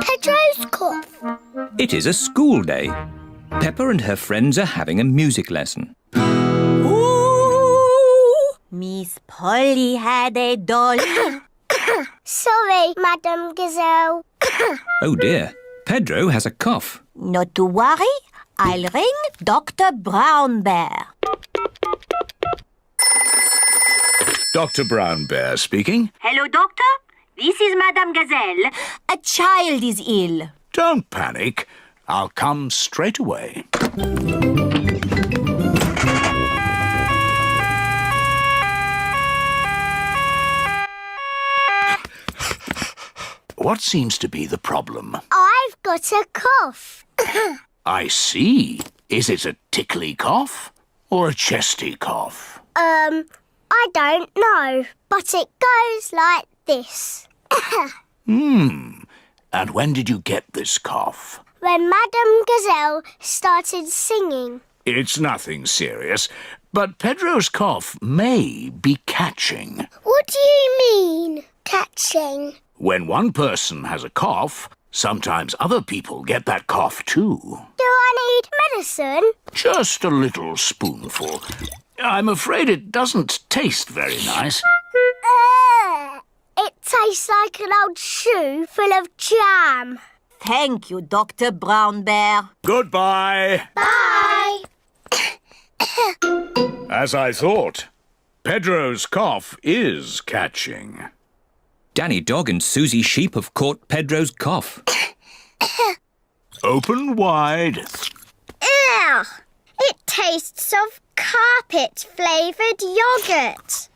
Pedro's cough. It is a school day. Peppa and her friends are having a music lesson. Ooh, Miss Polly had a dolly. Sorry, Madam Gazelle. Oh dear, Pedro has a cough. Not to worry, I'll ring Dr. Brown Bear. Dr. Brown Bear speaking. Hello, Doctor. This is Madame Gazelle. A child is ill. Don't panic. I'll come straight away. What seems to be the problem? I've got a cough. I see. Is it a tickly cough or a chesty cough? I don't know, but it goes like this. And when did you get this cough? When Madame Gazelle started singing. It's nothing serious, but Pedro's cough may be catching. What do you mean, catching? When one person has a cough, sometimes other people get that cough too. Do I need medicine? Just a little spoonful. I'm afraid it doesn't taste very nice. It tastes like an old shoe full of jam. Thank you, Dr. Brown Bear. Goodbye. Bye. As I thought, Pedro's cough is catching. Danny Dog and Susie Sheep have caught Pedro's cough. Open wide. Ugh! It tastes of carpet-flavoured yoghurt.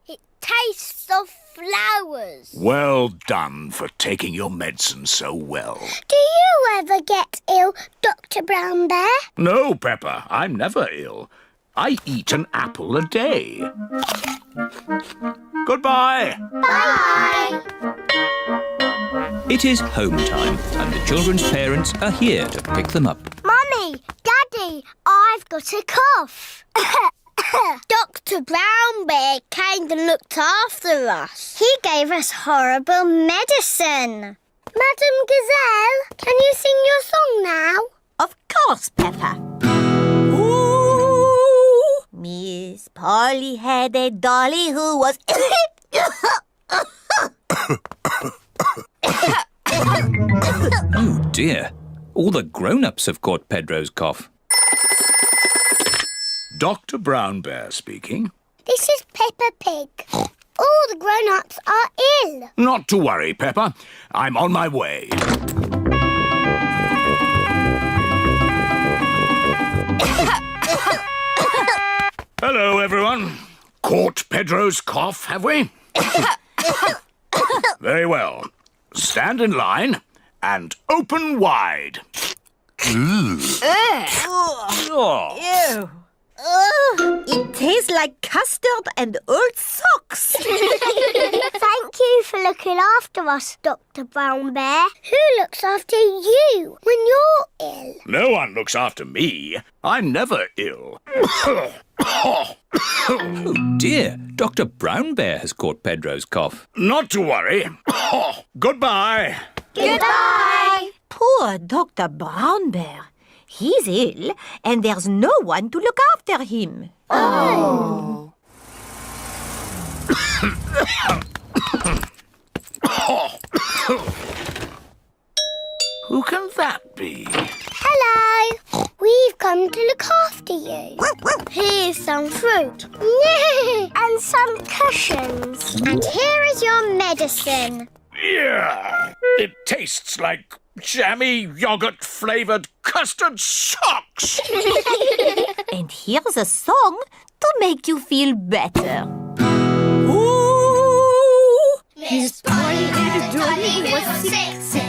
It tastes of flowers. Well done for taking your medicine so well. Do you ever get ill, Dr. Brown Bear? No, Peppa, I'm never ill. I eat an apple a day. Goodbye. Bye. It is home time and the children's parents are here to pick them up. Mummy, Daddy, I've got a cough. Dr. Brown Bear came and looked after us. He gave us horrible medicine. Madam Gazelle, can you sing your song now? Of course, Peppa. Ooh, Miss Polly had a dolly who was... Oh dear, all the grown-ups have caught Pedro's cough. Dr. Brown Bear speaking. This is Peppa Pig. All the grown-ups are ill. Not to worry, Peppa. I'm on my way. Hello, everyone. Caught Pedro's cough, have we? Very well. Stand in line and open wide. Oh. Ew. It tastes like custard and old socks. Thank you for looking after us, Dr. Brown Bear. Who looks after you when you're ill? No one looks after me. I'm never ill. Oh dear, Dr. Brown Bear has caught Pedro's cough. Not to worry. Goodbye. Goodbye. Poor Dr. Brown Bear. He's ill and there's no one to look after him. Oh. Who can that be? Hello. We've come to look after you. Here's some fruit. And some cushions. And here is your medicine. Yeah, it tastes like jammy yogurt-flavoured custard socks. And here's a song to make you feel better. Ooh, Miss Polly had a dolly who was sick.